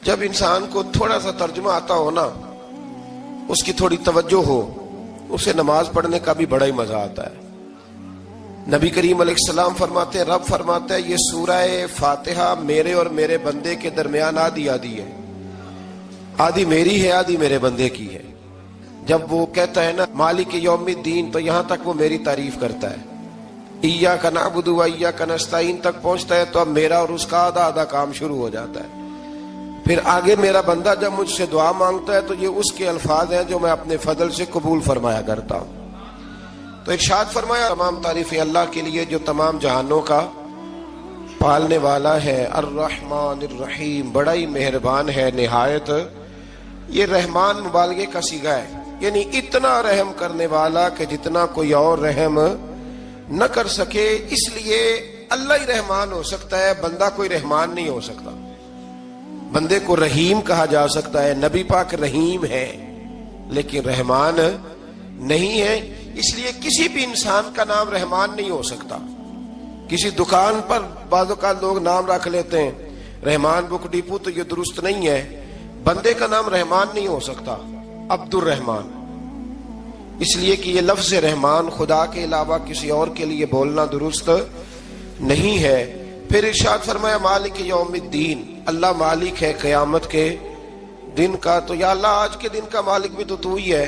جب انسان کو تھوڑا سا ترجمہ آتا ہو نا، اس کی تھوڑی توجہ ہو، اسے نماز پڑھنے کا بھی بڑا ہی مزہ آتا ہے۔ نبی کریم علیہ السلام فرماتے ہیں، رب فرماتا ہے یہ سورہ فاتحہ میرے اور میرے بندے کے درمیان آدھی آدھی ہے، آدھی میری ہے آدھی میرے بندے کی ہے۔ جب وہ کہتا ہے نا مالک یوم الدین، تو یہاں تک وہ میری تعریف کرتا ہے، ایاک نعبد و ایاک نستعین تک پہنچتا ہے تو اب میرا اور اس کا آدھا آدھا کام شروع ہو جاتا ہے۔ پھر آگے میرا بندہ جب مجھ سے دعا مانگتا ہے تو یہ اس کے الفاظ ہیں جو میں اپنے فضل سے قبول فرمایا کرتا ہوں۔ تو ارشاد فرمایا تمام تعریفیں اللہ کے لیے جو تمام جہانوں کا پالنے والا ہے، الرحمن الرحیم، بڑا ہی مہربان ہے نہایت۔ یہ رحمان مبالغے کا صیغہ ہے، یعنی اتنا رحم کرنے والا کہ جتنا کوئی اور رحم نہ کر سکے، اس لیے اللہ ہی رحمان ہو سکتا ہے، بندہ کوئی رحمان نہیں ہو سکتا۔ بندے کو رحیم کہا جا سکتا ہے، نبی پاک رحیم ہے لیکن رحمان نہیں ہے، اس لیے کسی بھی انسان کا نام رحمان نہیں ہو سکتا۔ کسی دکان پر بعض اوقات لوگ نام رکھ لیتے ہیں رحمان بک ڈپو، تو یہ درست نہیں ہے۔ بندے کا نام رحمان نہیں ہو سکتا، عبد الرحمان، اس لیے کہ یہ لفظ رحمان خدا کے علاوہ کسی اور کے لیے بولنا درست نہیں ہے۔ پھر ارشاد فرمایا مالک یوم الدین، اللہ مالک ہے قیامت کے دن کا۔ تو یا اللہ آج کے دن کا مالک بھی تو ہی ہے،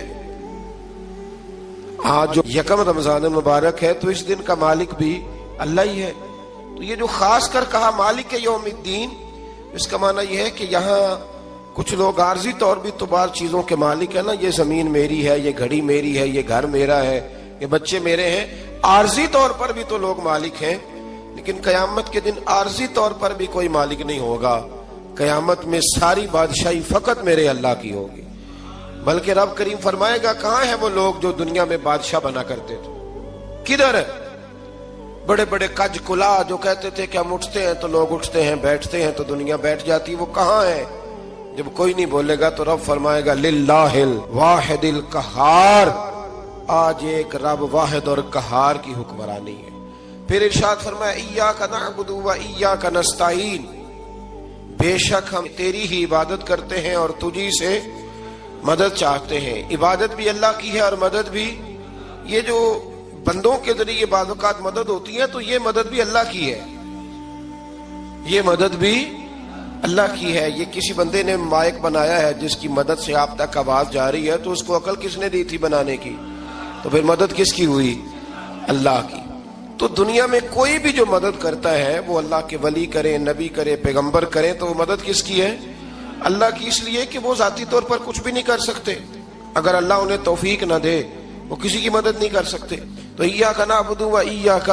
آج جو یکم رمضان المبارک ہے تو اس دن کا مالک بھی اللہ ہی ہے۔ تو یہ جو خاص کر کہا مالک یوم الدین، اس کا معنی یہ ہے کہ یہاں کچھ لوگ عارضی طور بھی تو بعض چیزوں کے مالک ہے نا، یہ زمین میری ہے، یہ گھڑی میری ہے، یہ گھر میرا ہے، یہ بچے میرے ہیں، عارضی طور پر بھی تو لوگ مالک ہیں، لیکن قیامت کے دن عارضی طور پر بھی کوئی مالک نہیں ہوگا۔ قیامت میں ساری بادشاہی فقط میرے اللہ کی ہوگی۔ بلکہ رب کریم فرمائے گا کہاں ہیں وہ لوگ جو دنیا میں بادشاہ بنا کرتے تھے، کدھر ہے؟ بڑے بڑے کج کلا جو کہتے تھے کہ ہم اٹھتے ہیں تو لوگ اٹھتے ہیں، بیٹھتے ہیں تو دنیا بیٹھ جاتی، وہ کہاں ہے؟ جب کوئی نہیں بولے گا تو رب فرمائے گا للہ الواحد القہار، آج ایک رب واحد اور قہار کی حکمرانی ہے۔ پھر ارشاد فرمایا ایاک نعبد و ایاک نستعین، بے شک ہم تیری ہی عبادت کرتے ہیں اور تجھی سے مدد چاہتے ہیں۔ عبادت بھی اللہ کی ہے اور مدد بھی، یہ جو بندوں کے ذریعے بعض اوقات مدد ہوتی ہے تو یہ مدد بھی اللہ کی ہے، یہ مدد بھی اللہ کی ہے۔ یہ کسی بندے نے مائک بنایا ہے جس کی مدد سے آپ تک آواز جا رہی ہے، تو اس کو عقل کس نے دی تھی بنانے کی؟ تو پھر مدد کس کی ہوئی؟ اللہ کی۔ تو دنیا میں کوئی بھی جو مدد کرتا ہے وہ اللہ کے ولی کریں، نبی کرے، پیغمبر کریں، تو وہ مدد کس کی ہے؟ اللہ کی، اس لیے کہ وہ ذاتی طور پر کچھ بھی نہیں کر سکتے۔ اگر اللہ انہیں توفیق نہ دے وہ کسی کی مدد نہیں کر سکتے۔ تو ایاک نعبد و ایاک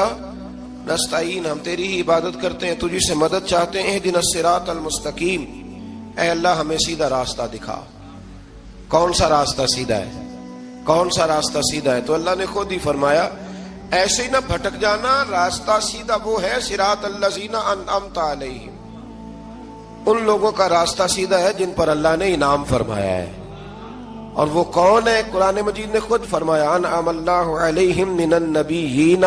نستعین، ہم تیری ہی عبادت کرتے ہیں، تجھی سے مدد چاہتے ہیں۔ اہدنا الصراط المستقیم، اے اللہ ہمیں سیدھا راستہ دکھا۔ کون سا راستہ سیدھا ہے؟ کون سا راستہ سیدھا ہے؟ تو اللہ نے خود ہی فرمایا ایسے ہی نہ بھٹک جانا، راستہ سیدھا وہ ہے صراط الذین انعمت علیہم، ان لوگوں کا راستہ سیدھا ہے جن پر اللہ نے انعام فرمایا ہے۔ اور وہ کون ہے؟ قرآن مجید نے خود فرمایا انعم اللہ علیہم من النبیین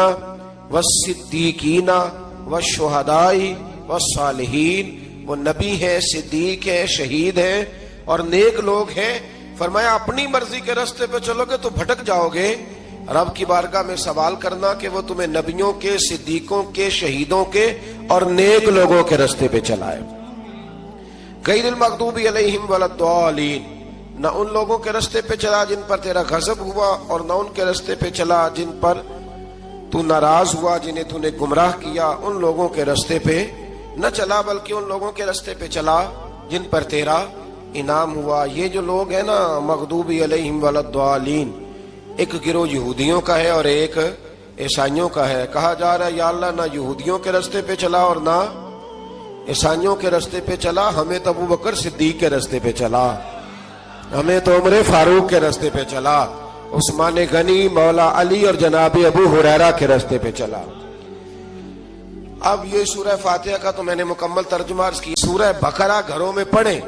والصدیقین والشہداء والصالحین، وہ نبی ہیں، صدیق ہیں، شہید ہیں اور نیک لوگ ہیں۔ فرمایا اپنی مرضی کے راستے پہ چلو گے تو بھٹک جاؤ گے، رب کی بارگاہ میں سوال کرنا کہ وہ تمہیں نبیوں کے، صدیقوں کے، شہیدوں کے اور نیک لوگوں کے راستے پہ چلائے۔ غیر المغضوب علیہم ولا الضالین، نہ ان لوگوں کے راستے پہ چلا جن پر تیرا غضب ہوا، اور نہ ان کے راستے پہ چلا جن پر تو ناراض ہوا، جنہیں تو نے گمراہ کیا، ان لوگوں کے راستے پہ نہ چلا، بلکہ ان لوگوں کے راستے پہ چلا جن پر تیرا انعام ہوا۔ یہ جو لوگ ہیں نا مغضوب علیہم ولا الضالین، ایک گروہ یہودیوں کا ہے اور ایک عیسائیوں کا ہے۔ کہا جا رہا ہے یا اللہ نہ یہودیوں کے راستے پہ چلا اور نہ عیسائیوں کے راستے پہ چلا، ہمیں تو ابوبکر صدیق کے راستے پہ چلا، ہمیں تو عمر فاروق کے راستے پہ چلا، عثمان غنی، مولا علی اور جناب ابو ہریرہ کے راستے پہ چلا۔ اب یہ سورہ فاتحہ کا تو میں نے مکمل ترجمہ عرض کیا۔ سورہ بقرہ گھروں میں پڑھیں،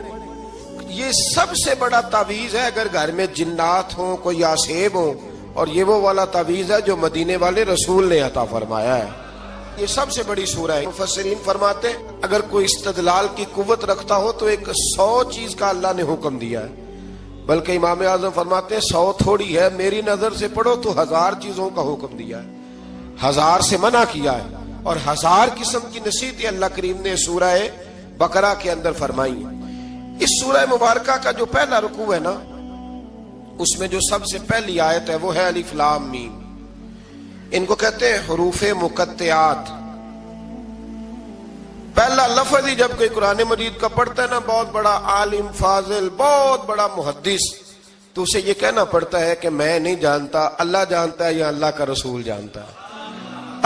یہ سب سے بڑا تعویذ ہے۔ اگر گھر میں جنات ہوں، کوئی آسیب ہوں، اور یہ وہ والا تعویذ ہے جو مدینے والے رسول نے عطا فرمایا ہے، یہ سب سے بڑی سورہ ہے۔ مفسرین فرماتے ہیں اگر کوئی استدلال کی قوت رکھتا ہو تو ایک 100 چیز کا اللہ نے حکم دیا ہے، بلکہ امام اعظم فرماتے ہیں 100 تھوڑی ہے، میری نظر سے پڑھو تو 1000 چیزوں کا حکم دیا ہے، 1000 سے منع کیا ہے، اور 1000 قسم کی نصیحتیں اللہ کریم نے سورہ بقرہ کے اندر فرمائی ہیں۔ اس سورہ مبارکہ کا جو پہلا رکوع ہے نا، اس میں جو سب سے پہلی آیت ہے وہ ہے الف لام میم۔ ان کو کہتے ہیں حروف مقطعات۔ پہلا لفظ ہی جب کوئی قرآن مجید کا پڑھتا ہے نا، بہت بڑا عالم فاضل، بہت بڑا محدث، تو اسے یہ کہنا پڑتا ہے کہ میں نہیں جانتا، اللہ جانتا ہے یا اللہ کا رسول جانتا ہے۔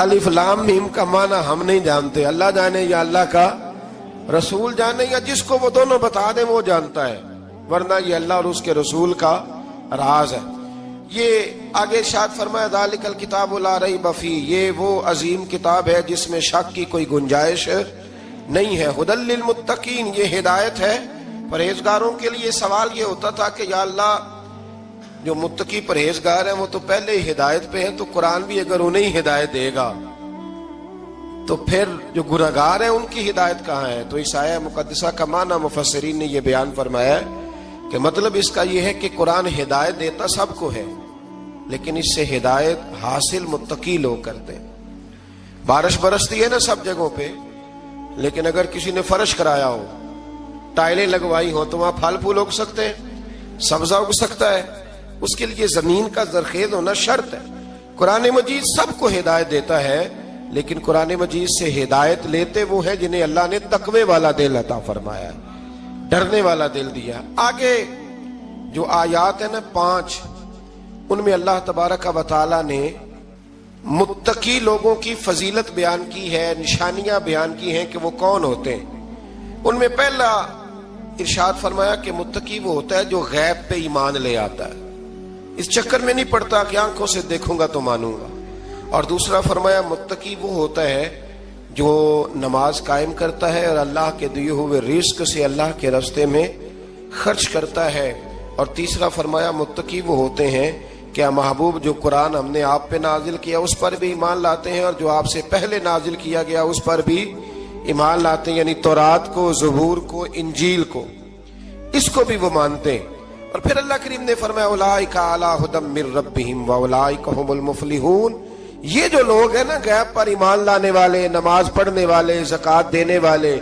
الف لام میم کا معنی ہم نہیں جانتے، اللہ جانے یا اللہ کا رسول جانے، یا جس کو وہ دونوں بتا دیں وہ جانتا ہے، ورنہ یہ اللہ اور اس کے رسول کا راز ہے۔ یہ آگے ارشاد فرمایا ذالک الکتاب لا ریب فیہ، یہ وہ عظیم کتاب ہے جس میں شک کی کوئی گنجائش نہیں ہے۔ ھدی للمتقین، یہ ہدایت ہے پرہیزگاروں کے لیے۔ سوال یہ ہوتا تھا کہ یا اللہ جو متقی پرہیزگار ہیں وہ تو پہلے ہی ہدایت پہ ہیں، تو قرآن بھی اگر انہیں ہدایت دے گا تو پھر جو گنہگار ہیں ان کی ہدایت کہاں ہے؟ تو اس آیہ مقدسہ کا معنی مفسرین نے یہ بیان فرمایا ہے کہ مطلب اس کا یہ ہے کہ قرآن ہدایت دیتا سب کو ہے، لیکن اس سے ہدایت حاصل متقی لوگ کرتے ہیں۔ بارش برستی ہے نا سب جگہوں پہ، لیکن اگر کسی نے فرش کرایا ہو، ٹائلیں لگوائی ہو، تو وہاں پھل پھول اگ سکتے ہیں، سبزہ اگ سکتا ہے، اس کے لیے زمین کا زرخیز ہونا شرط ہے۔ قرآن مجید سب کو ہدایت دیتا ہے، لیکن قرآن مجید سے ہدایت لیتے وہ ہیں جنہیں اللہ نے تقوی والا دل عطا فرمایا ہے، ڈرنے والا دل دیا۔ آگے جو آیات ہیں نا 5، ان میں اللہ تبارک و تعالی نے متقی لوگوں کی فضیلت بیان کی ہے، نشانیاں بیان کی ہیں کہ وہ کون ہوتے ہیں۔ ان میں پہلا ارشاد فرمایا کہ متقی وہ ہوتا ہے جو غیب پہ ایمان لے آتا ہے، اس چکر میں نہیں پڑتا کہ آنکھوں سے دیکھوں گا تو مانوں گا۔ اور دوسرا فرمایا متقی وہ ہوتا ہے جو نماز قائم کرتا ہے اور اللہ کے دیے ہوئے رزق سے اللہ کے راستے میں خرچ کرتا ہے۔ اور تیسرا فرمایا متقی وہ ہوتے ہیں کہ محبوب جو قرآن ہم نے آپ پہ نازل کیا اس پر بھی ایمان لاتے ہیں، اور جو آپ سے پہلے نازل کیا گیا اس پر بھی ایمان لاتے ہیں، یعنی تورات کو، زبور کو، انجیل کو، اس کو بھی وہ مانتے ہیں۔ اور پھر اللہ کریم نے فرمایا اولئک علی ھدی من ربہم واولئک ھم المفلحون، یہ جو لوگ ہیں نا غیب پر ایمان لانے والے، نماز پڑھنے والے، زکوٰۃ دینے والے،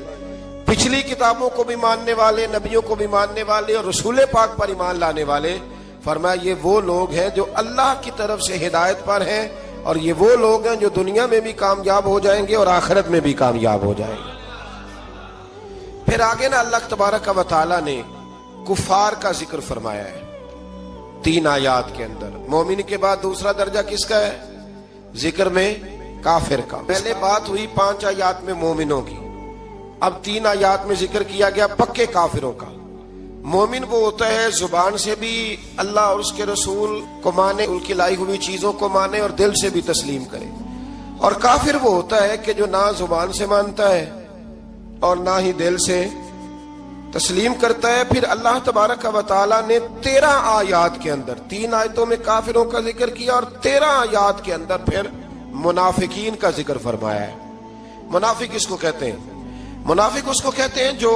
پچھلی کتابوں کو بھی ماننے والے، نبیوں کو بھی ماننے والے، اور رسول پاک پر ایمان لانے والے، فرمایا یہ وہ لوگ ہیں جو اللہ کی طرف سے ہدایت پر ہیں، اور یہ وہ لوگ ہیں جو دنیا میں بھی کامیاب ہو جائیں گے اور آخرت میں بھی کامیاب ہو جائیں گے۔ پھر آگے نا اللہ تبارک و تعالی نے کفار کا ذکر فرمایا ہے 3 آیات کے اندر۔ مومن کے بعد دوسرا درجہ کس کا ہے ذکر میں؟ کافر کا۔ پہلے بات ہوئی 5 آیات میں مومنوں کی، اب 3 آیات میں ذکر کیا گیا پکے کافروں کا۔ مومن وہ ہوتا ہے زبان سے بھی اللہ اور اس کے رسول کو مانے، ان کی لائی ہوئی چیزوں کو مانے اور دل سے بھی تسلیم کرے، اور کافر وہ ہوتا ہے کہ جو نہ زبان سے مانتا ہے اور نہ ہی دل سے تسلیم کرتا ہے۔ پھر اللہ تبارک و تعالی نے 13 آیات کے اندر، 3 آیتوں میں کافروں کا ذکر کیا اور 13 آیات کے اندر پھر منافقین کا ذکر فرمایا ہے۔ منافق اس کو کہتے ہیں، منافق اس کو کہتے ہیں جو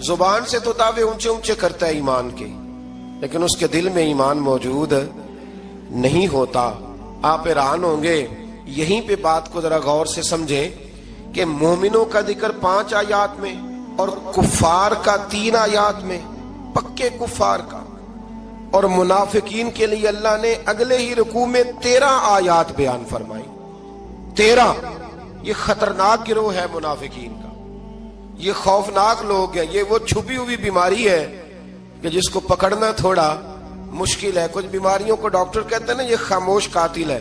زبان سے تو دعوے اونچے اونچے کرتا ہے ایمان کے، لیکن اس کے دل میں ایمان موجود نہیں ہوتا۔ آپ حیران ہوں گے، یہیں پہ بات کو ذرا غور سے سمجھیں کہ مومنوں کا ذکر 5 آیات میں اور کفار کا 3 آیات میں، پکے کفار کا، اور منافقین کے لیے اللہ نے اگلے ہی رکوع میں 13 آیات بیان فرمائی۔ 13 یہ خطرناک گروہ ہے منافقین کا، یہ خوفناک لوگ ہیں، یہ وہ چھپی ہوئی بیماری ہے کہ جس کو پکڑنا تھوڑا مشکل ہے۔ کچھ بیماریوں کو ڈاکٹر کہتے ہیں نا یہ خاموش قاتل ہے،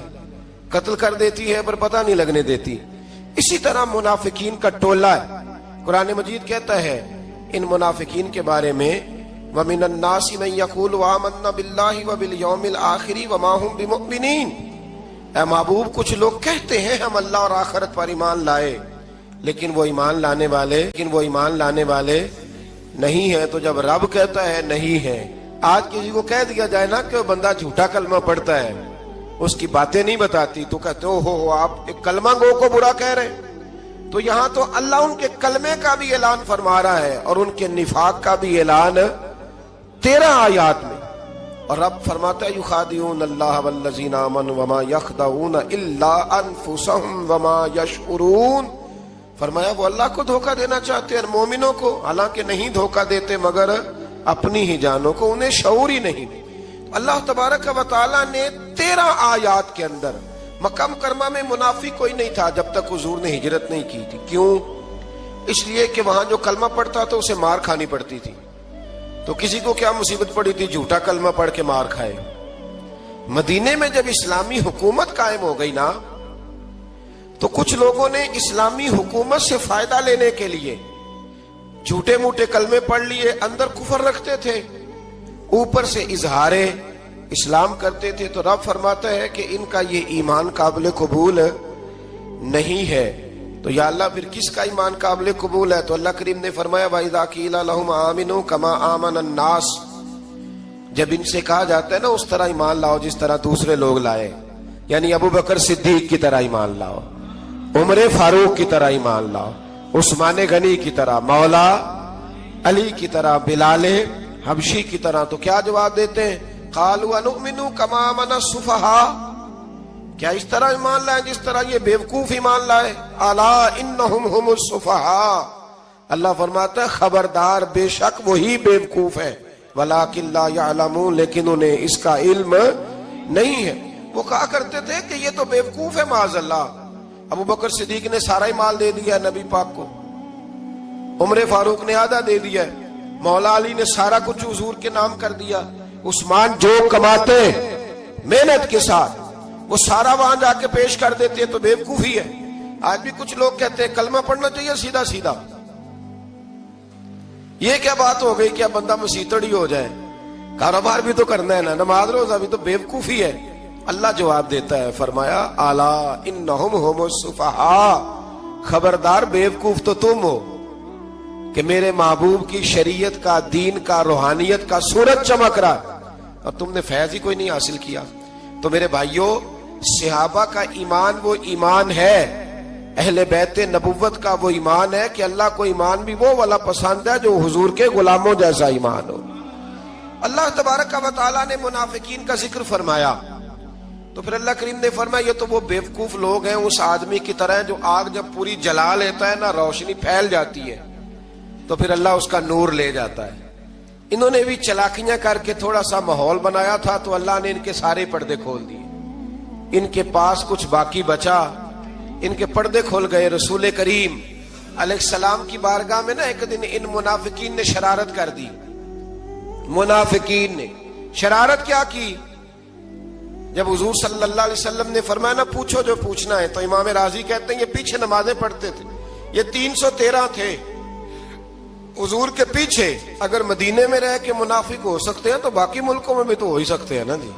قتل کر دیتی ہے پر پتہ نہیں لگنے دیتی۔ اسی طرح منافقین کا ٹولہ ہے۔ قرآن مجید کہتا ہے ان منافقین کے بارے میں وَمِنَ النَّاسِ مَن يَقُولُ آمَنَّا بِاللَّهِ وَبِالْيَوْمِ الْآخِرِ وَمَا هُمْ بِمُؤْمِنِينَ، اے محبوب کچھ لوگ کہتے ہیں ہم اللہ اور آخرت پر ایمان لائے، لیکن وہ ایمان لانے والے نہیں ہیں۔ تو جب رب کہتا ہے نہیں ہے، آج کسی کو کہہ دیا جائے نا کہ وہ بندہ جھوٹا کلمہ پڑھتا ہے اس کی باتیں نہیں بتاتی تو کہتے ہو آپ ایک کلمہ گو کو برا کہہ رہے ہیں. تو یہاں تو اللہ ان کے کلمے کا بھی اعلان فرما رہا ہے اور ان کے نفاق کا بھی اعلان 13 آیات میں. اور رب فرماتا ہے یخادعون اللہ والذین آمنوا وما یخدعون الا انفسهم وما یشعرون. فرمایا وہ اللہ کو دھوکہ دینا چاہتے ہیں مومنوں کو، حالانکہ نہیں دھوکہ دیتے مگر اپنی ہی جانوں کو، انہیں شعور ہی نہیں. اللہ تبارک و تعالیٰ نے 13 آیات کے اندر مکہ مکرمہ میں منافق کوئی نہیں تھا جب تک حضور نے ہجرت نہیں کی تھی. کیوں؟ اس لیے کہ وہاں جو کلمہ پڑھتا تھا اسے مار کھانی پڑتی تھی. تو کسی کو کیا مصیبت پڑی تھی جھوٹا کلمہ پڑھ کے مار کھائے. مدینے میں جب اسلامی حکومت قائم ہو گئی نا تو کچھ لوگوں نے اسلامی حکومت سے فائدہ لینے کے لیے جھوٹے موٹے کلمے پڑھ لیے، اندر کفر رکھتے تھے، اوپر سے اظہار اسلام کرتے تھے. تو رب فرماتا ہے کہ ان کا یہ ایمان قابل قبول نہیں ہے. تو یا اللہ پھر کس کا ایمان قابل قبول ہے؟ تو اللہ کریم نے فرمایا وَإِذَا قِيلَ لَهُمْ آمِنُوا كَمَا آمَنَ النَّاسِ. جب ان سے کہا جاتا ہے نا اس طرح ایمان لاؤ جس طرح دوسرے لوگ لائے، یعنی ابو بکر صدیق کی طرح ایمان لاؤ، عمر فاروق کی طرح ایمان لاؤ، عثمان غنی کی طرح، مولا علی کی طرح، بلال حبشی کی طرح. تو کیا جواب دیتے ہیں؟ قالوا انؤمن كما آمن السفهاء. کیا اس طرح ایمان لائے جس طرح یہ بیوقوف ایمان لائے؟ الا انہم هم السفهاء. اللہ فرماتا ہے خبردار بے شک وہی بیوقوف ہے، ولکن لا يعلمون، لیکن انہیں اس کا علم نہیں ہے. وہ کہا کرتے تھے کہ یہ تو بیوقوف ہے معاذ اللہ. ابو بکر صدیق نے سارا ہی مال دے دیا نبی پاک کو، عمر فاروق نے آدھا دے دیا، مولا علی نے سارا کچھ حضور کے نام کر دیا، عثمان جو کماتے محنت کے ساتھ وہ سارا وہاں جا کے پیش کر دیتے، تو بیوقوفی ہے. آج بھی کچھ لوگ کہتے ہیں کلمہ پڑھنا چاہیے سیدھا سیدھا. یہ کیا بات ہو گئی کیا بندہ مسیتڑ ہی ہو جائے؟ کاروبار بھی تو کرنا ہے نا، نماز روزہ بھی. تو بیوقوفی ہے. اللہ جواب دیتا ہے، فرمایا الا انہم هم السفہاء، خبردار بیوقوف تو تم ہو کہ میرے محبوب کی شریعت کا، دین کا، روحانیت کا سورج چمک رہا اور تم نے فیض ہی کوئی نہیں حاصل کیا. تو میرے بھائیوں، صحابہ کا ایمان وہ ایمان ہے، اہل بیت نبوت کا وہ ایمان ہے کہ اللہ کو ایمان بھی وہ والا پسند ہے جو حضور کے غلاموں جیسا ایمان ہو. اللہ تبارک و تعالیٰ نے منافقین کا ذکر فرمایا تو پھر اللہ کریم نے فرمایا یہ تو وہ بیوقوف لوگ ہیں اس آدمی کی طرح جو آگ جب پوری جلا لیتا ہے نا روشنی پھیل جاتی ہے تو پھر اللہ اس کا نور لے جاتا ہے. انہوں نے بھی چلاکیاں کر کے تھوڑا سا ماحول بنایا تھا تو اللہ نے ان کے سارے پردے کھول دیے. ان کے پاس کچھ باقی بچا، ان کے پردے کھول گئے. رسول کریم علیہ السلام کی بارگاہ میں نا ایک دن ان منافقین نے شرارت کر دی. منافقین نے شرارت کیا کی؟ جب حضور صلی اللہ علیہ وسلم نے فرمایا نا پوچھو جو پوچھنا ہے، تو امام راضی کہتے ہیں یہ پیچھے نمازیں پڑھتے تھے، یہ 313 تھے حضور کے پیچھے. اگر مدینے میں رہ کے منافق ہو سکتے ہیں تو باقی ملکوں میں بھی تو ہو ہی سکتے ہیں نا جی.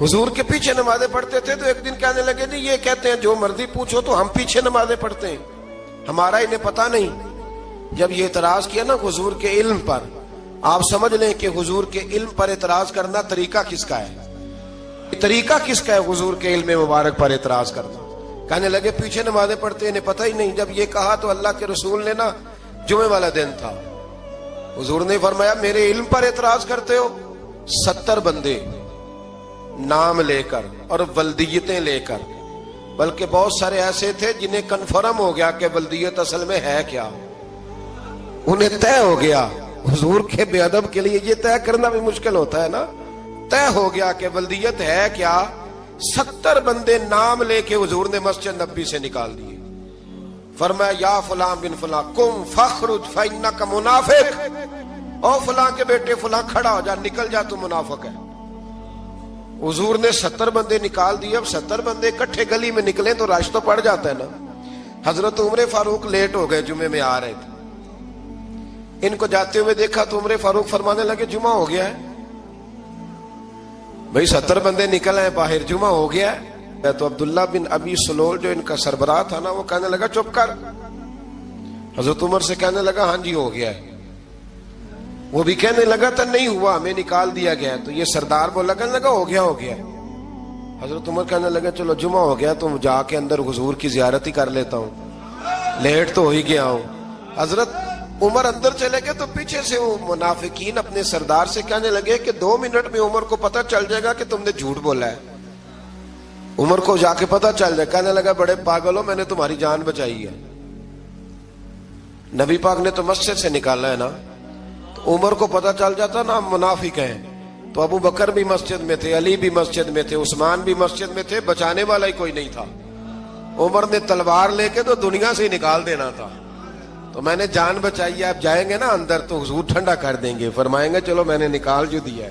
حضور کے پیچھے نمازیں پڑھتے تھے تو ایک دن کہنے لگے جی یہ کہتے ہیں جو مرضی پوچھو تو ہم پیچھے نمازیں پڑھتے ہیں، ہمارا انہیں پتہ نہیں. جب یہ اعتراض کیا نا حضور کے علم پر، آپ سمجھ لیں کہ حضور کے علم پر اعتراض کرنا طریقہ کس کا ہے؟ طریقہ کس کا ہے حضور کے علم مبارک پر اعتراض کرنا؟ کہنے لگے پیچھے نمازیں پڑھتے انہیں پتہ ہی نہیں. جب یہ کہا تو اللہ کے رسول نے نا جمعے والا دن تھا، حضور نے فرمایا میرے علم پر اعتراض کرتے ہو؟ 70 بندے نام لے کر اور ولدیتیں لے کر، بلکہ بہت سارے ایسے تھے جنہیں کنفرم ہو گیا کہ ولدیت اصل میں ہے کیا، انہیں طے ہو گیا. حضور کے بے ادب کے لیے یہ طے کرنا بھی مشکل ہوتا ہے نا. طے ہو گیا کہ ولدیت ہے کیا. 70 بندے نام لے کے حضور نے مسجد نبی سے نکال دیے. فرمایا یا فلاں بن فلاں قم فخرج فإنک منافق، او فلاں کے بیٹے فلاں کھڑا ہو جا، نکل جا، تو منافق ہے. حضور نے 70 بندے نکال دیے. اب 70 بندے اکٹھے گلی میں نکلے تو رش تو پڑ جاتا ہے نا. حضرت عمر فاروق لیٹ ہو گئے، جمعے میں آ رہے تھے. ان کو جاتے ہوئے دیکھا تو عمر فاروق فرمانے لگے جمعہ ہو گیا ہے. بھئی 70 بندے نکل آئے باہر، جمعہ ہو گیا ہے. تو عبداللہ بن ابی سلول جو ان کا سربراہ تھا نا وہ کہنے لگا چپ کر. حضرت عمر سے کہنے لگا ہاں جی ہو گیا ہے. وہ بھی کہنے لگا تھا نہیں ہوا، ہمیں نکال دیا گیا. تو یہ سردار بولا کہنے لگا ہو گیا ہو گیا. حضرت عمر کہنے لگے چلو جمعہ ہو گیا تو جا کے اندر حضور کی زیارت ہی کر لیتا ہوں، لیٹ تو ہو ہی گیا ہوں۔ حضرت عمر اندر چلے گئے تو پیچھے سے وہ منافقین اپنے سردار سے کہنے لگے کہ 2 منٹ میں عمر کو پتہ چل جائے گا کہ تم نے جھوٹ بولا ہے۔ عمر کو جا کے پتہ چل جائے، کہنے لگا بڑے پاگل ہو، میں نے تمہاری جان بچائی ہے، نبی پاک نے تو مسجد سے نکالا ہے نا۔ تو عمر کو پتہ چل جاتا نا منافق ہیں، تو ابو بکر بھی مسجد میں تھے، علی بھی مسجد میں تھے، عثمان بھی مسجد میں تھے، بچانے والا ہی کوئی نہیں تھا۔ عمر نے تلوار لے کے تو دنیا سے ہی نکال دینا تھا، تو میں نے جان بچائی ہے، آپ جائیں گے نا اندر تو حضور ٹھنڈا کر دیں گے، فرمائیں گے چلو میں نے نکال جو دیا ہے۔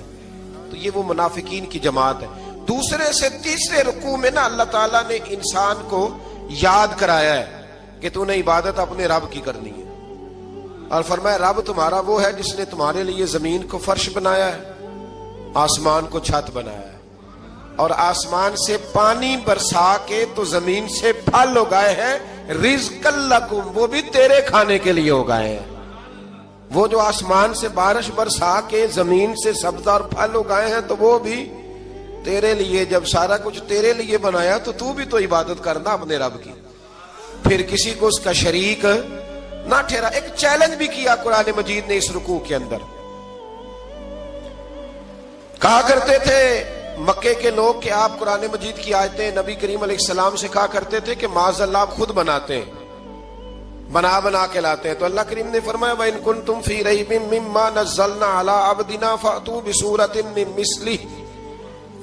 تو یہ وہ منافقین کی جماعت ہے۔ دوسرے سے تیسرے رکوع میں نا اللہ تعالیٰ نے انسان کو یاد کرایا ہے کہ تو نے عبادت اپنے رب کی کرنی ہے، اور فرمایا رب تمہارا وہ ہے جس نے تمہارے لیے زمین کو فرش بنایا ہے، آسمان کو چھت بنایا ہے، اور آسمان سے پانی برسا کے تو زمین سے پھل اگائے ہیں، رزق لکم، وہ بھی تیرے کھانے کے لیے اگائے ہیں۔ وہ جو آسمان سے بارش برسا کے زمین سے سبز اور پھل اگائے ہیں تو وہ بھی تیرے لیے۔ جب سارا کچھ تیرے لیے بنایا تو بھی تو عبادت کرنا اپنے رب کی، پھر کسی کو اس کا شریک نہ ٹھہرا۔ ایک چیلنج بھی کیا قرآن مجید نے اس رکوع کے اندر، کہا کرتے تھے مکے کے لوگ کہ آپ قرآن مجید کی آیتیں نبی کریم علیہ السلام سے کہا کرتے تھے کہ معاذ اللہ آپ خود بناتے ہیں، بنا کے لاتے ہیں۔ تو اللہ کریم نے فرمایا وَإِن كُنتُمْ فِي رَيْبٍ مِّمَّا نَزَّلْنَا عَلَىٰ عَبْدِنَا فَأْتُوا بِسُورَةٍ مِّن مِّثْلِهِ،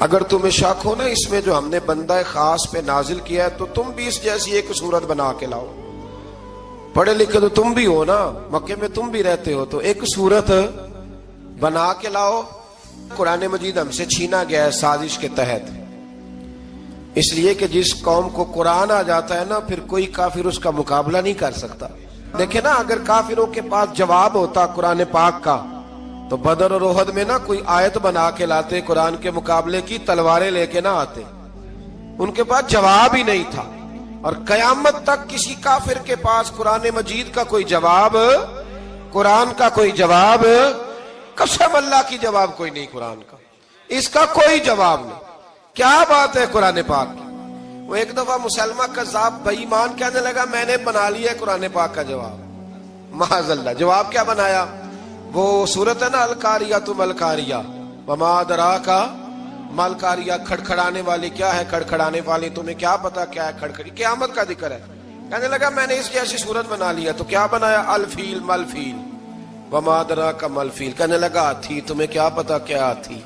اگر تمہیں شک ہو نا اس میں جو ہم نے بندہ خاص پہ نازل کیا ہے تو تم بھی اس جیسی ایک صورت بنا کے لاؤ۔ پڑھے لکھے تو تم بھی ہو نا، مکے میں تم بھی رہتے ہو، تو ایک صورت بنا کے لاؤ۔ قرآن مجید ہم سے چھینا گیا ہے سازش کے تحت، اس لیے کہ جس قوم کو قرآن آ جاتا ہے نا پھر کوئی کافر اس کا مقابلہ نہیں کر سکتا۔ دیکھیں نا اگر کافروں کے پاس جواب ہوتا قرآن پاک کا تو بدر اور احد میں نا کوئی آیت بنا کے لاتے قرآن کے مقابلے کی، تلواریں لے کے نہ آتے، ان کے پاس جواب ہی نہیں تھا۔ اور قیامت تک کسی کافر کے پاس قرآن مجید کا کوئی جواب، قرآن کا کوئی جواب، قسم اللہ کی جواب کوئی نہیں، قرآن کا اس کا کوئی جواب نہیں۔ کیا بات ہے قرآن پاک کی۔ وہ ایک دفعہ مسلمہ کذاب بے ایمان کہنے لگا میں نے بنا لیا ہے قرآن پاک کا جواب، معاذ اللہ۔ جواب کیا بنایا؟ وہ سورت ہے نا القاریۃ ما القاریۃ وما ادراک ما القاریۃ، کھڑکھڑانے والی کیا ہے، کھڑکھڑانے والی تمہیں کیا پتا کیا ہے، کھڑکھڑی قیامت کا ذکر ہے۔ کہنے لگا میں نے اس جیسی صورت بنا لیا، تو کیا بنایا؟ الفیل مل فیل وما ادراک ما الفیل، کہنے لگا ہاتھی، تمہیں کیا پتا کیا ہاتھی،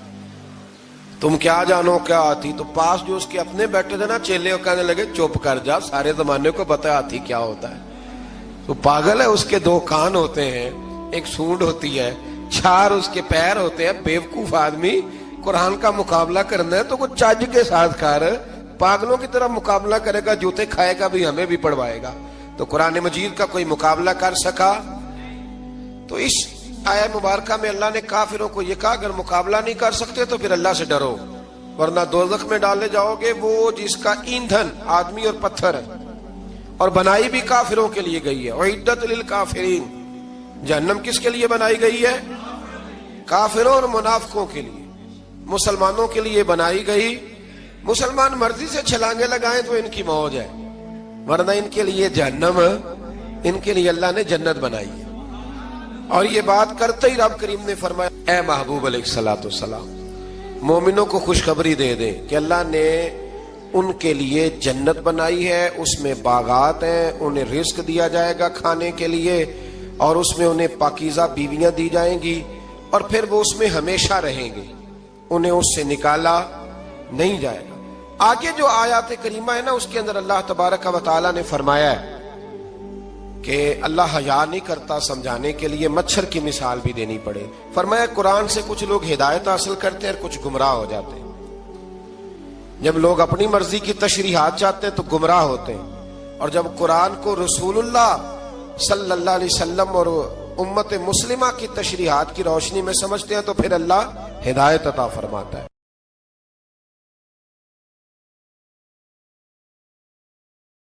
تم کیا جانو کیا ہاتھی۔ تو پاس جو اس کے اپنے بیٹھے تھے نا چیلے، کہنے لگے چپ کر جا، سارے زمانے کو پتا ہے ہاتھی کیا ہوتا ہے۔ تو پاگل ہے، اس کے 2 کان ہوتے ہیں، ایک سونڈ ہوتی ہے، 4 اس کے پیر ہوتے ہیں۔ بیوقوف آدمی قرآن کا مقابلہ کرنا ہے تو کچھ چج کے ساتھ کر، پاگلوں کی طرح مقابلہ کرے گا، جوتے کھائے گا بھی، ہمیں بھی پڑھوائے گا۔ تو قرآن مجید کا کوئی مقابلہ کر سکا؟ تو اس آیہ مبارکہ میں اللہ نے کافروں کو یہ کہا اگر مقابلہ نہیں کر سکتے تو پھر اللہ سے ڈرو، ورنہ دوزخ میں ڈالے جاؤ گے، وہ جس کا ایندھن آدمی اور پتھر ہے، اور بنائی بھی کافروں کے لیے گئی ہے۔ اعدت للکافرین، جہنم کس کے لیے بنائی گئی ہے؟ کافروں اور منافقوں کے لیے۔ مسلمانوں کے لیے بنائی گئی، مسلمان مرضی سے چھلانگے لگائیں تو ان کی موج ہے، ورنہ ان کے لیے جہنم، ان کے لیے اللہ نے جنت بنائی ہے۔ اور یہ بات کرتے ہی رب کریم نے فرمایا اے محبوب علیہ الصلوۃ والسلام، مومنوں کو خوشخبری دے دیں کہ اللہ نے ان کے لیے جنت بنائی ہے، اس میں باغات ہیں، انہیں رزق دیا جائے گا کھانے کے لیے، اور اس میں انہیں پاکیزہ بیویاں دی جائیں گی، اور پھر وہ اس میں ہمیشہ رہیں گے، انہیں اس سے نکالا نہیں جائے گا۔ آگے جو آیات کریمہ ہے نا اس کے اندر اللہ تبارک و تعالیٰ نے فرمایا ہے کہ اللہ حیا نہیں کرتا سمجھانے کے لیے مچھر کی مثال بھی دینی پڑے۔ فرمایا قرآن سے کچھ لوگ ہدایت حاصل کرتے ہیں اور کچھ گمراہ ہو جاتے ہیں۔ جب لوگ اپنی مرضی کی تشریحات چاہتے ہیں تو گمراہ ہوتے ہیں، اور جب قرآن کو رسول اللہ صلی اللہ علیہ وسلم اور امت مسلمہ کی تشریحات کی روشنی میں سمجھتے ہیں تو پھر اللہ ہدایت عطا فرماتا ہے۔